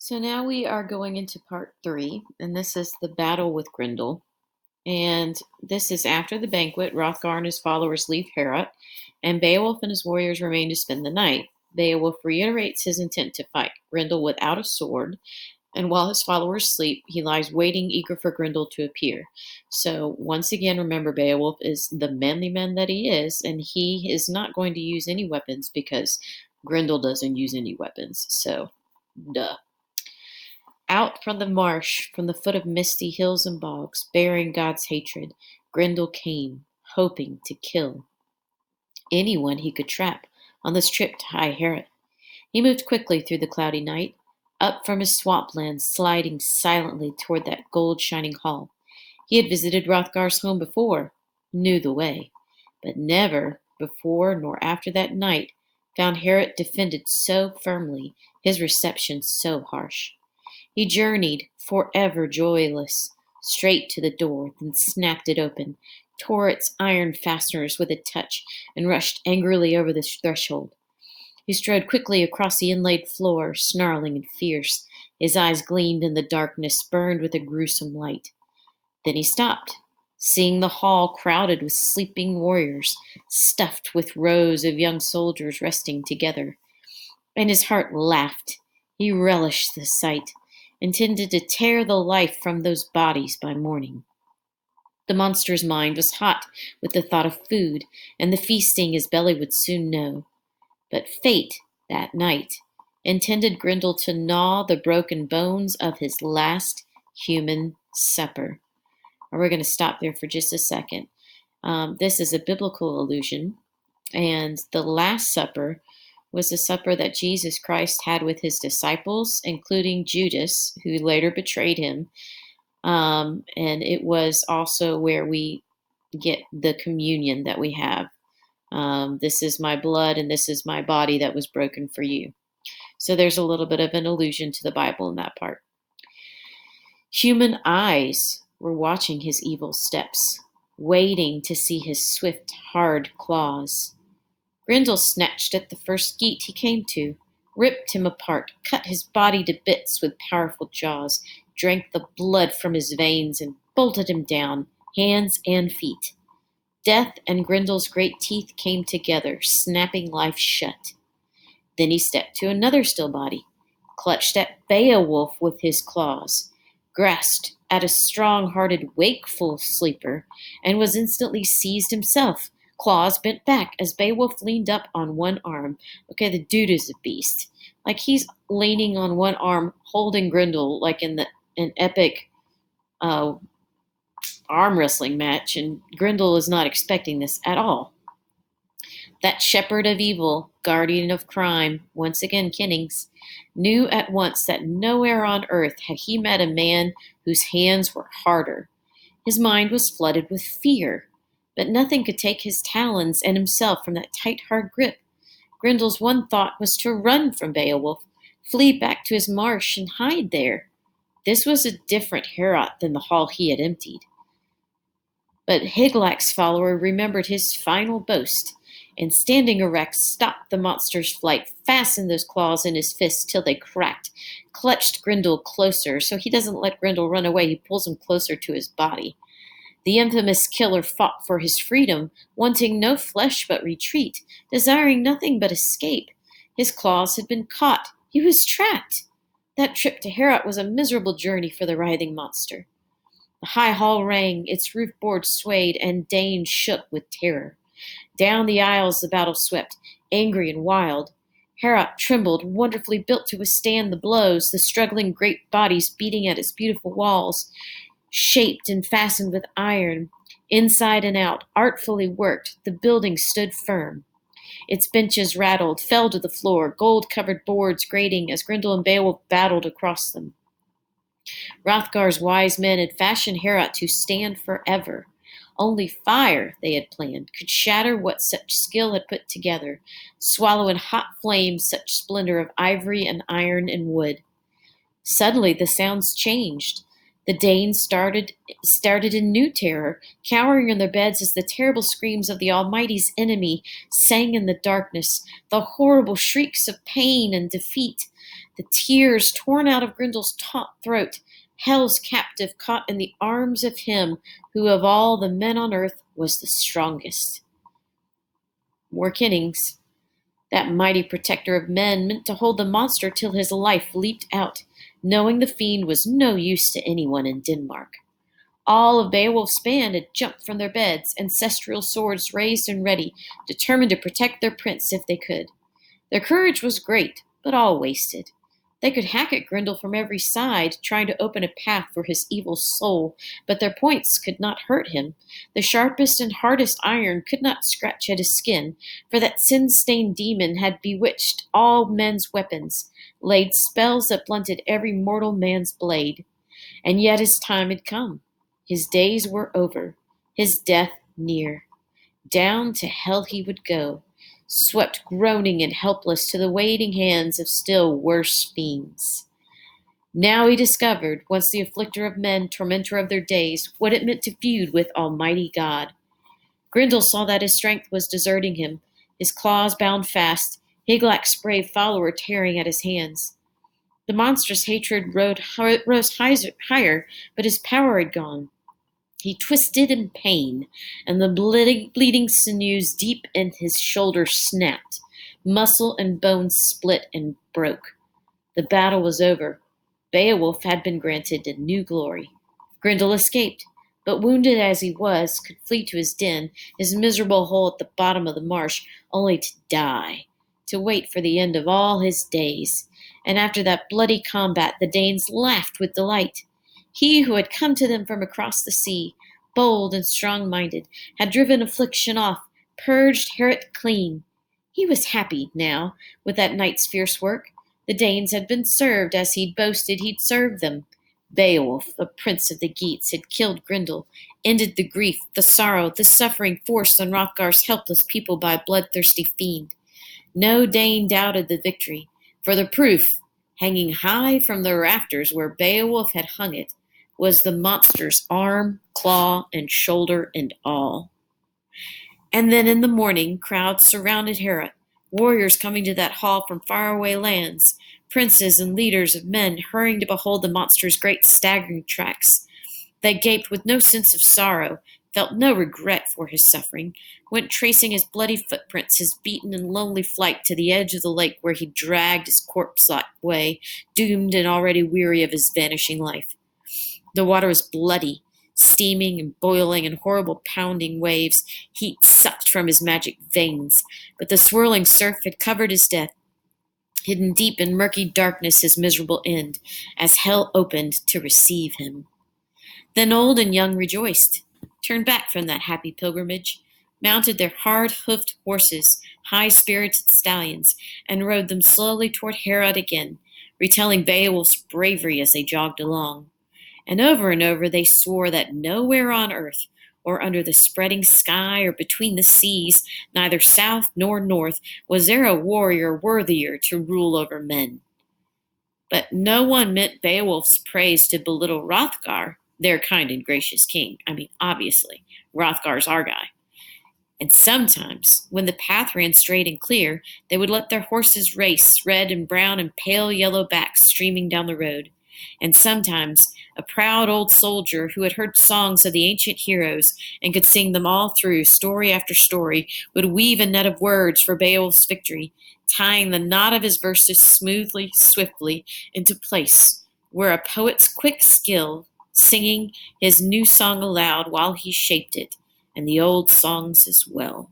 So now we are going into part three, and this is the battle with Grendel. And this is after the banquet. Hrothgar and his followers leave Heorot, and Beowulf and his warriors remain to spend the night. Beowulf reiterates his intent to fight Grendel without a sword, and while his followers sleep, he lies waiting, eager for Grendel to appear. So once again, remember Beowulf is the manly man that he is, and he is not going to use any weapons because Grendel doesn't use any weapons. So, duh. Out from the marsh, from the foot of misty hills and bogs, bearing God's hatred, Grendel came, hoping to kill anyone he could trap on this trip to High Heorot. He moved quickly through the cloudy night, up from his swamplands, sliding silently toward that gold-shining hall. He had visited Hrothgar's home before, knew the way, but never, before nor after that night, found Heorot defended so firmly, his reception so harsh. He journeyed, forever joyless, straight to the door, then snapped it open, tore its iron fasteners with a touch, and rushed angrily over the threshold. He strode quickly across the inlaid floor, snarling and fierce. His eyes gleamed in the darkness, burned with a gruesome light. Then he stopped, seeing the hall crowded with sleeping warriors, stuffed with rows of young soldiers resting together. And his heart laughed. He relished the sight, intended to tear the life from those bodies by morning. The monster's mind was hot with the thought of food and the feasting his belly would soon know. But fate, that night, intended Grendel to gnaw the broken bones of his last human supper. And we're going to stop there for just a second. This is a biblical allusion, and the Last Supper was the supper that Jesus Christ had with his disciples, including Judas, who later betrayed him. And it was also where we get the communion that we have. This is my blood and this is my body that was broken for you. So there's a little bit of an allusion to the Bible in that part. Human eyes were watching his evil steps, waiting to see his swift, hard claws. Grendel snatched at the first skeet he came to, ripped him apart, cut his body to bits with powerful jaws, drank the blood from his veins, and bolted him down, hands and feet. Death and Grendel's great teeth came together, snapping life shut. Then he stepped to another still body, clutched at Beowulf with his claws, grasped at a strong-hearted, wakeful sleeper, and was instantly seized himself, claws bent back as Beowulf leaned up on one arm. Okay, the dude is a beast. Like he's leaning on one arm, holding Grendel, like in an epic arm wrestling match, and Grendel is not expecting this at all. That shepherd of evil, guardian of crime, once again Kennings, knew at once that nowhere on earth had he met a man whose hands were harder. His mind was flooded with fear, but nothing could take his talons and himself from that tight, hard grip. Grendel's one thought was to run from Beowulf, flee back to his marsh and hide there. This was a different Heorot than the hall he had emptied. But Hygelac's follower remembered his final boast, and standing erect, stopped the monster's flight, fastened those claws in his fists till they cracked, clutched Grendel closer. So he doesn't let Grendel run away, he pulls him closer to his body. The infamous killer fought for his freedom, wanting no flesh but retreat, desiring nothing but escape. His claws had been caught. He was trapped. That trip to Heorot was a miserable journey for the writhing monster. The high hall rang, its roof boards swayed, and Danes shook with terror. Down the aisles the battle swept, angry and wild. Heorot trembled, wonderfully built to withstand the blows, the struggling great bodies beating at its beautiful walls. Shaped and fastened with iron, inside and out, artfully worked, the building stood firm. Its benches rattled, fell to the floor, gold-covered boards grating as Grendel and Beowulf battled across them. Hrothgar's wise men had fashioned Heorot to stand forever. Only fire, they had planned, could shatter what such skill had put together, swallow in hot flames such splendor of ivory and iron and wood. Suddenly the sounds changed. The Danes started in new terror, cowering in their beds as the terrible screams of the Almighty's enemy sang in the darkness, the horrible shrieks of pain and defeat. The tears torn out of Grendel's taut throat, Hel's captive caught in the arms of him who of all the men on earth was the strongest. Morkinnings, that mighty protector of men, meant to hold the monster till his life leaped out, knowing the fiend was no use to anyone in Denmark. All of Beowulf's band had jumped from their beds, ancestral swords raised and ready, determined to protect their prince if they could. Their courage was great, but all wasted. They could hack at Grendel from every side, trying to open a path for his evil soul, but their points could not hurt him. The sharpest and hardest iron could not scratch at his skin, for that sin-stained demon had bewitched all men's weapons, laid spells that blunted every mortal man's blade. And yet his time had come. His days were over, his death near. Down to hell he would go, swept groaning and helpless to the waiting hands of still worse fiends. Now he discovered, once the afflicter of men, tormentor of their days, what it meant to feud with Almighty God. Grendel saw that his strength was deserting him, his claws bound fast, Higlac's brave follower tearing at his hands. The monstrous hatred rose higher, but his power had gone. He twisted in pain, and the bleeding sinews deep in his shoulder snapped. Muscle and bone split and broke. The battle was over. Beowulf had been granted a new glory. Grendel escaped, but wounded as he was, could flee to his den, his miserable hole at the bottom of the marsh, only to die, to wait for the end of all his days. And after that bloody combat, the Danes laughed with delight. He who had come to them from across the sea, bold and strong-minded, had driven affliction off, purged Heorot clean. He was happy now with that night's fierce work. The Danes had been served as he'd boasted he'd served them. Beowulf, the prince of the Geats, had killed Grendel, ended the grief, the sorrow, the suffering forced on Hrothgar's helpless people by a bloodthirsty fiend. No Dane doubted the victory, for the proof, hanging high from the rafters where Beowulf had hung it, was the monster's arm, claw, and shoulder and all. And then in the morning, crowds surrounded Heorot, warriors coming to that hall from faraway lands, princes and leaders of men hurrying to behold the monster's great staggering tracks. They gaped with no sense of sorrow, felt no regret for his suffering, went tracing his bloody footprints, his beaten and lonely flight to the edge of the lake where he dragged his corpse-like way, doomed and already weary of his vanishing life. The water was bloody, steaming and boiling in horrible pounding waves, heat sucked from his magic veins, but the swirling surf had covered his death, hidden deep in murky darkness his miserable end, as hell opened to receive him. Then old and young rejoiced, turned back from that happy pilgrimage, mounted their hard-hoofed horses, high-spirited stallions, and rode them slowly toward Heorot again, retelling Beowulf's bravery as they jogged along. And over they swore that nowhere on earth, or under the spreading sky, or between the seas, neither south nor north, was there a warrior worthier to rule over men. But no one meant Beowulf's praise to belittle Hrothgar, their kind and gracious king. Obviously, Hrothgar's our guy. And sometimes, when the path ran straight and clear, they would let their horses race, red and brown and pale yellow backs streaming down the road. And sometimes, a proud old soldier who had heard songs of the ancient heroes and could sing them all through, story after story, would weave a net of words for Beowulf's victory, tying the knot of his verses smoothly, swiftly into place, where a poet's quick skill, singing his new song aloud while he shaped it, and the old songs as well.